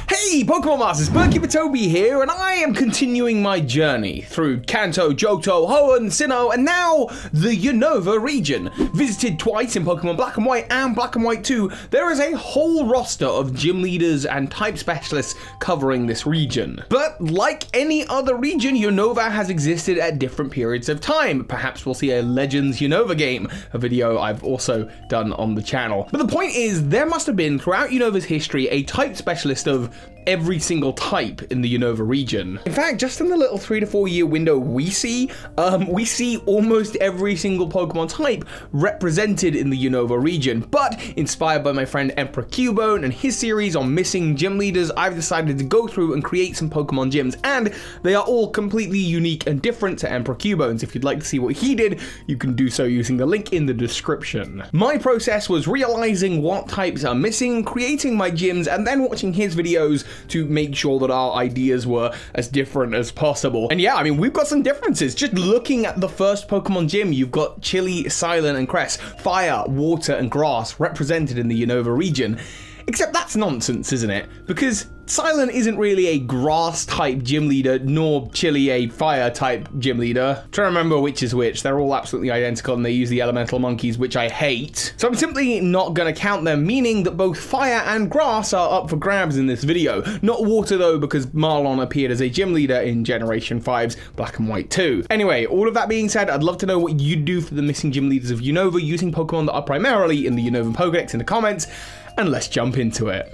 Hey Pokemon Masters, Toby here, and I am continuing my journey through Kanto, Johto, Hoenn, Sinnoh, and now the Unova region. Visited twice in Pokemon Black and White and Black and White 2, there is a whole roster of gym leaders and type specialists covering this region. But like any other region, Unova has existed at different periods of time. Perhaps we'll see a Legends Unova game, a video I've also done on the channel. But the point is, there must have been, throughout Unova's history, a type specialist of every single type in the Unova region. In fact, just in the little 3 to 4 year window we see almost every single Pokemon type represented in the Unova region. But inspired by my friend Emperor Cubone and his series on missing gym leaders, I've decided to go through and create some Pokemon gyms, and they are all completely unique and different to Emperor Cubone's. If you'd like to see what he did, you can do so using the link in the description. My process was realizing what types are missing, creating my gyms, and then watching his videos to make sure that our ideas were as different as possible. And yeah, I mean, we've got some differences. Just looking at the first Pokemon gym, you've got Chili, Silent, and Cress, fire, water, and grass represented in the Unova region. Except that's nonsense, isn't it? Because Silent isn't really a grass-type gym leader, nor Chili a fire-type gym leader. I'm trying to remember which is which. They're all absolutely identical, and they use the elemental monkeys, which I hate. So I'm simply not going to count them, meaning that both fire and grass are up for grabs in this video. Not water, though, because Marlon appeared as a gym leader in Generation 5's Black and White 2. Anyway, all of that being said, I'd love to know what you'd do for the missing gym leaders of Unova using Pokemon that are primarily in the Unovan Pokedex in the comments, and let's jump into it.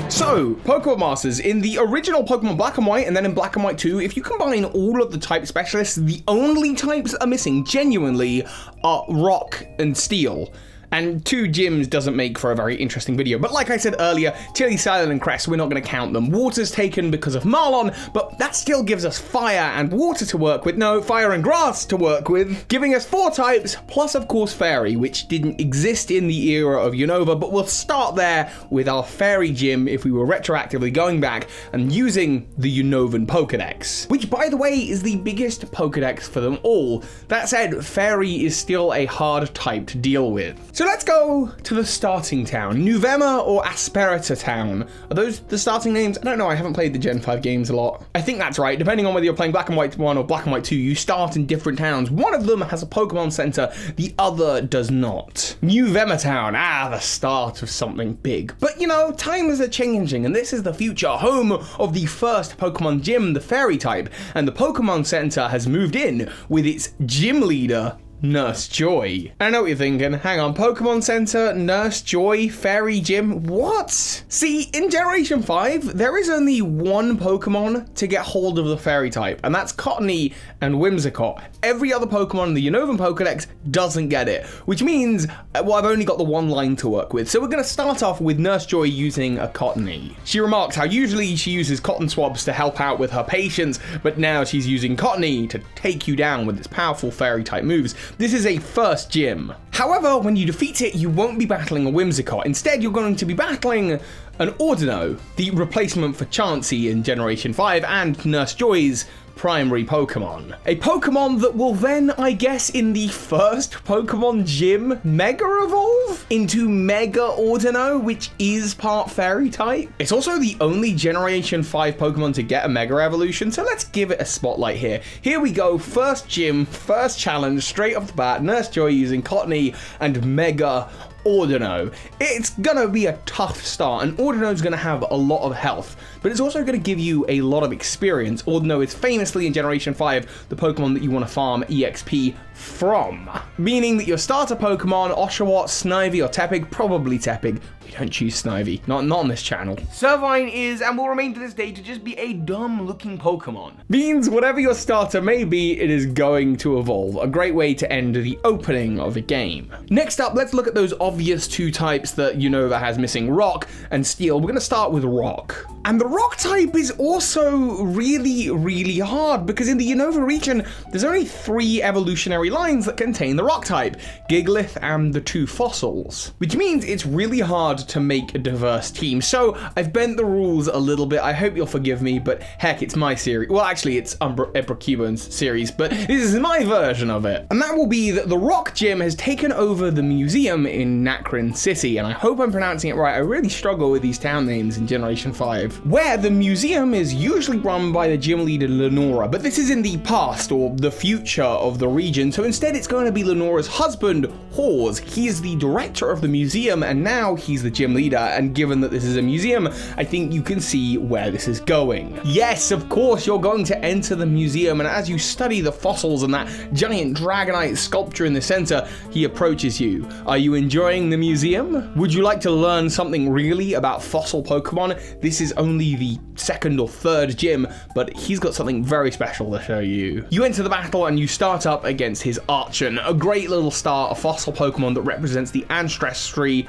So, Pokemon Masters, in the original Pokemon Black and White and then in Black and White 2, if you combine all of the type specialists, the only types that are missing, genuinely, are Rock and Steel. And 2 gyms doesn't make for a very interesting video. But like I said earlier, Chili, Silent, and Cress, we're not going to count them. Water's taken because of Marlon, but that still gives us fire and water to work with. No, fire and grass to work with, giving us 4 types, plus of course Fairy, which didn't exist in the era of Unova, but we'll start there with our Fairy gym if we were retroactively going back and using the Unovan Pokedex, which by the way is the biggest Pokedex for them all. That said, Fairy is still a hard type to deal with. So let's go to the starting town. Nuvema or Asperita Town. Are those the starting names? I don't know, I haven't played the Gen 5 games a lot. I think that's right. Depending on whether you're playing Black and White 1 or Black and White 2, you start in different towns. One of them has a Pokemon Center, the other does not. Nuvema Town, the start of something big. But you know, times are changing, and this is the future, home of the first Pokemon gym, the Fairy type, and the Pokemon Center has moved in with its gym leader, Nurse Joy. I know what you're thinking. Hang on, Pokemon Center, Nurse Joy, Fairy Gym, what? See, in Generation 5, there is only one Pokemon to get hold of the Fairy type, and that's Cottonee and Whimsicott. Every other Pokemon in the Unovan Pokedex doesn't get it, which means, well, I've only got the one line to work with. So we're going to start off with Nurse Joy using a Cottonee. She remarks how usually she uses cotton swabs to help out with her patients, but now she's using Cottonee to take you down with its powerful Fairy type moves. This is a first gym. However, when you defeat it, you won't be battling a Whimsicott. Instead, you're going to be battling an Audino, the replacement for Chansey in Generation 5 and Nurse Joy's primary Pokemon. A Pokemon that will then, I guess, in the first Pokemon gym, Mega Evolve into Mega Audino, which is part Fairy type. It's also the only Generation 5 Pokemon to get a Mega Evolution, so let's give it a spotlight here. Here we go, first gym, first challenge, straight off the bat, Nurse Joy using Cottonee and Mega Audino. It's gonna be a tough start, and Audino's gonna have a lot of health, but it's also gonna give you a lot of experience. Audino is famously in Generation 5 the Pokemon that you want to farm EXP from, meaning that your starter Pokemon, Oshawott, Snivy, or Tepig, probably Tepig. We don't choose Snivy, not on this channel. Servine is, and will remain to this day, to just be a dumb looking Pokemon. Means whatever your starter may be, it is going to evolve. A great way to end the opening of a game. Next up, let's look at those obvious 2 types that Unova has missing, Rock and Steel. We're going to start with Rock. And the rock type is also really, really hard because in the Unova region, there's only 3 evolutionary lines that contain the rock type, Gigalith and the 2 fossils, which means it's really hard to make a diverse team. So I've bent the rules a little bit. I hope you'll forgive me, but heck, it's my series. Well, actually, it's PokeMenz series, but this is my version of it. And that will be that the rock gym has taken over the museum in Nacrin City, and I hope I'm pronouncing it right. I really struggle with these town names in Generation 5. Where the museum is usually run by the gym leader Lenora, but this is in the past or the future of the region, so instead it's going to be Lenora's husband, Hors. He is the director of the museum, and now he's the gym leader, and given that this is a museum, I think you can see where this is going. Yes, of course, you're going to enter the museum, and as you study the fossils and that giant Dragonite sculpture in the center, he approaches you. Are you enjoying the museum? Would you like to learn something really about fossil Pokemon? This is only the 2nd or 3rd gym, but he's got something very special to show you. You enter the battle and you start up against his Archon, a great little star of fossil Pokemon that represents the ancestry.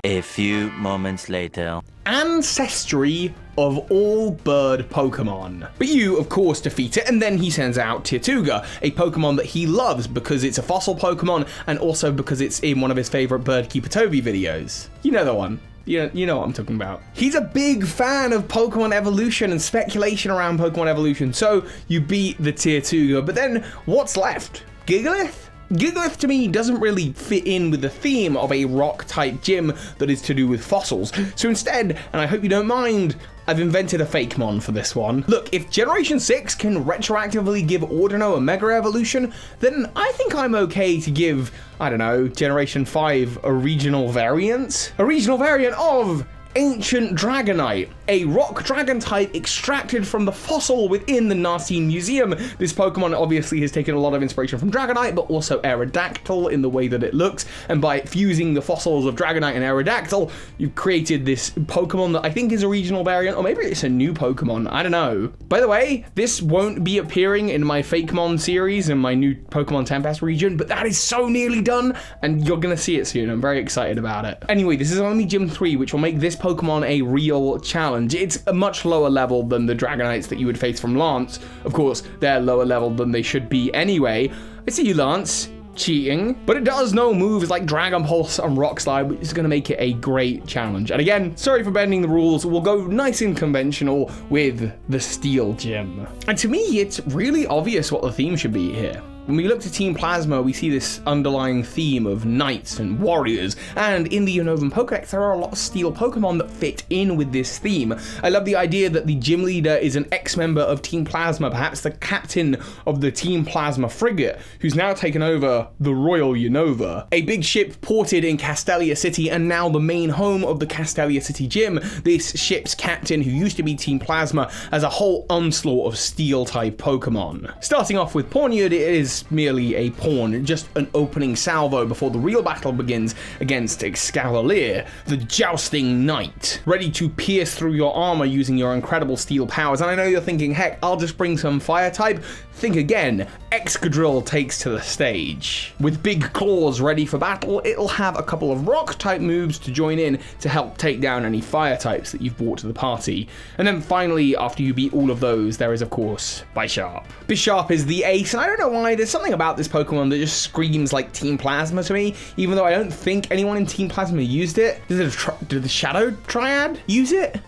A few moments later. Ancestry of all bird Pokemon. But you, of course, defeat it, and then he sends out Tirtuga, a Pokemon that he loves because it's a fossil Pokemon, and also because it's in one of his favorite Bird Keeper Toby videos. You know the one. You know what I'm talking about. He's a big fan of Pokemon evolution and speculation around Pokemon evolution, so you beat the Tirtuga, but then what's left? Gigalith? Gigalith to me doesn't really fit in with the theme of a rock-type gym that is to do with fossils. So instead, and I hope you don't mind, I've invented a Fakemon for this one. Look, if Generation 6 can retroactively give Ordino a Mega Evolution, then I think I'm okay to give, I don't know, Generation 5 a regional variant? A regional variant of Ancient Dragonite, a rock dragon type extracted from the fossil within the Narcine Museum. This Pokemon obviously has taken a lot of inspiration from Dragonite, but also Aerodactyl in the way that it looks, and by fusing the fossils of Dragonite and Aerodactyl, you've created this Pokemon that I think is a regional variant, or maybe it's a new Pokemon, I don't know. By the way, this won't be appearing in my Fakemon series in my new Pokemon Tempest region, but that is so nearly done, and you're gonna see it soon. I'm very excited about it. Anyway, this is only Gym 3, which will make this Pokemon a real challenge. It's a much lower level than the Dragonites that you would face from Lance. Of course, they're lower level than they should be anyway. I see you, Lance. Cheating. But it does know moves like Dragon Pulse and Rock Slide, which is going to make it a great challenge. And again, sorry for bending the rules. We'll go nice and conventional with the Steel Gym. And to me, it's really obvious what the theme should be here. When we look to Team Plasma, we see this underlying theme of knights and warriors, and in the Unovan Pokédex, there are a lot of steel Pokemon that fit in with this theme. I love the idea that the gym leader is an ex-member of Team Plasma, perhaps the captain of the Team Plasma frigate, who's now taken over the Royal Unova, a big ship ported in Castelia City and now the main home of the Castelia City Gym. This ship's captain, who used to be Team Plasma, has a whole onslaught of steel-type Pokemon. Starting off with Pawniard, it is merely a pawn, just an opening salvo before the real battle begins against Excavalier, the jousting knight, ready to pierce through your armor using your incredible steel powers. And I know you're thinking, heck, I'll just bring some fire type. Think again. Excadrill takes to the stage. With big claws ready for battle, it'll have a couple of rock type moves to join in to help take down any fire types that you've brought to the party. And then finally, after you beat all of those, there is of course Bisharp. Bisharp is the ace, and I don't know why, there's something about this Pokemon that just screams like Team Plasma to me, even though I don't think anyone in Team Plasma used it. Did the Shadow Triad use it?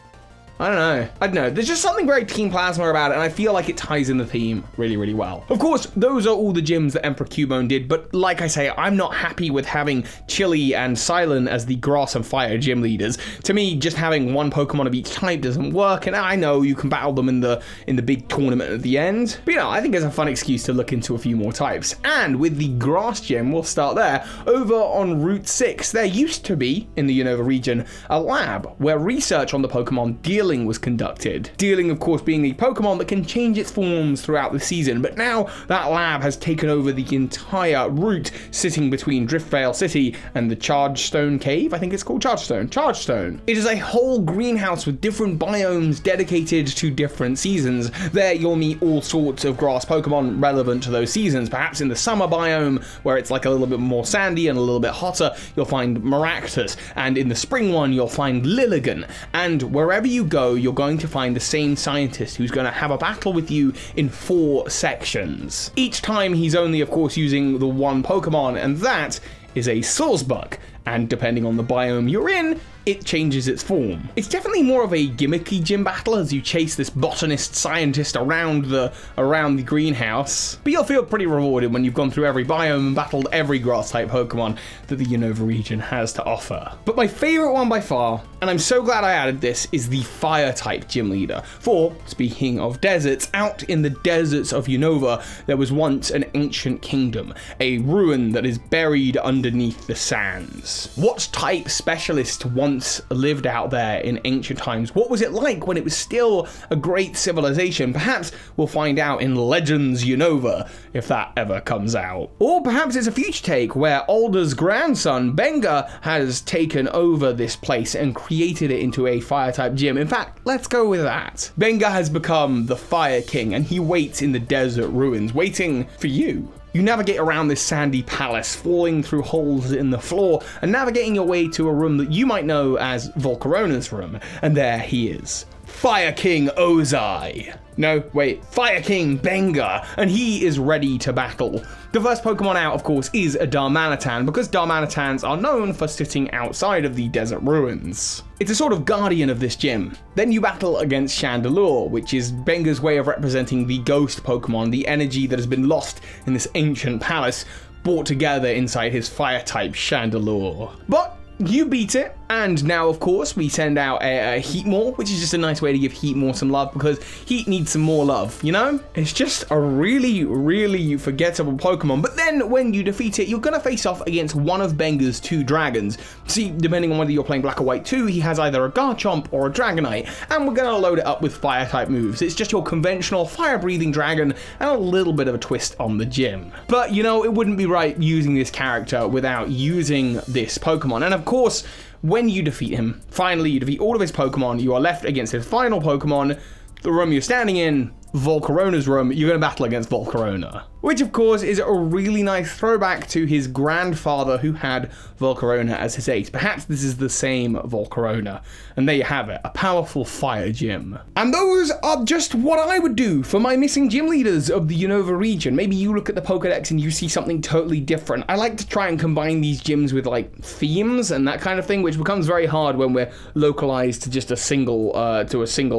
I don't know. There's just something very Team Plasma about it, and I feel like it ties in the theme really, really well. Of course, those are all the gyms that Emperor Cubone did, but like I say, I'm not happy with having Chili and Silent as the grass and fire gym leaders. To me, just having one Pokemon of each type doesn't work, and I know you can battle them in the big tournament at the end. But I think it's a fun excuse to look into a few more types. And with the grass gym, we'll start there. Over on Route 6, there used to be, in the Unova region, a lab where research on the Pokemon dealing trialing was conducted. Dealing, of course, being a Pokemon that can change its forms throughout the season, but now that lab has taken over the entire route sitting between Driftvale City and the Chargestone Cave. I think it's called Chargestone. It is a whole greenhouse with different biomes dedicated to different seasons. There you'll meet all sorts of grass Pokemon relevant to those seasons. Perhaps in the summer biome, where it's like a little bit more sandy and a little bit hotter, you'll find Maractus, and in the spring one you'll find Lilligant. And wherever you go, you're going to find the same scientist who's going to have a battle with you in 4 sections. Each time he's only, of course, using the one Pokemon, and that is a Sawsbuck. And depending on the biome you're in, it changes its form. It's definitely more of a gimmicky gym battle as you chase this botanist scientist around the greenhouse. But you'll feel pretty rewarded when you've gone through every biome and battled every grass-type Pokemon that the Unova region has to offer. But my favorite one by far, and I'm so glad I added this, is the Fire-type gym leader. For, speaking of deserts, out in the deserts of Unova, there was once an ancient kingdom, a ruin that is buried underneath the sands. What type specialist once lived out there in ancient times? What was it like when it was still a great civilization? Perhaps we'll find out in Legends Unova, if that ever comes out. Or perhaps it's a future take where Alder's grandson, Benga, has taken over this place and created it into a fire-type gym. In fact, let's go with that. Benga has become the Fire King, and he waits in the desert ruins, waiting for you. You navigate around this sandy palace, falling through holes in the floor, and navigating your way to a room that you might know as Volcarona's room. And there he is. Fire King Ozai. No, wait, Fire King Benga, and he is ready to battle. The first Pokemon out, of course, is a Darmanitan, because Darmanitans are known for sitting outside of the desert ruins. It's a sort of guardian of this gym. Then you battle against Chandelure, which is Benga's way of representing the ghost Pokemon, the energy that has been lost in this ancient palace, brought together inside his fire-type Chandelure. But you beat it, and now, of course, we send out a Heatmore, which is just a nice way to give Heatmore some love, because Heat needs some more love, you know? It's just a really, really forgettable Pokemon, but then when you defeat it, you're gonna face off against one of Benga's 2 dragons. See, depending on whether you're playing Black or White 2, he has either a Garchomp or a Dragonite, and we're gonna load it up with Fire-type moves. It's just your conventional fire-breathing dragon, and a little bit of a twist on the gym. But, you know, it wouldn't be right using this character without using this Pokemon, and of course, when you defeat him, finally you defeat all of his Pokemon, you are left against his final Pokemon, the room you're standing in, Volcarona's room. You're going to battle against Volcarona. Which, of course, is a really nice throwback to his grandfather who had Volcarona as his ace. Perhaps this is the same Volcarona. And there you have it, a powerful fire gym. And those are just what I would do for my missing gym leaders of the Unova region. Maybe you look at the Pokedex and you see something totally different. I like to try and combine these gyms with, like, themes and that kind of thing, which becomes very hard when we're localized to just a single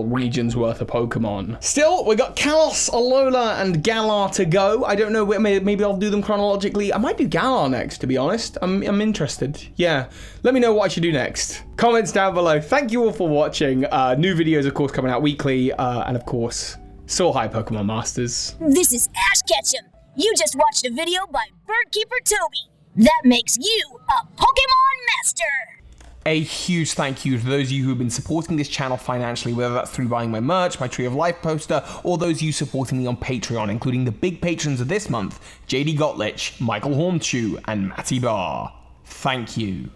region's worth of Pokemon. Still, we got Kalos, Alola, and Galar to go. I don't know, maybe I'll do them chronologically. I might do Galar next, to be honest. I'm interested. Yeah, let me know what I should do next. Comments down below. Thank you all for watching. New videos, of course, coming out weekly. And of course, so hi, Pokemon Masters. This is Ash Ketchum. You just watched a video by Birdkeeper Toby. That makes you a Pokemon Master. A huge thank you to those of you who have been supporting this channel financially, whether that's through buying my merch, my Tree of Life poster, or those of you supporting me on Patreon, including the big patrons of this month, JD Gotlich, Michael Hornschuch, and Matty Barr. Thank you.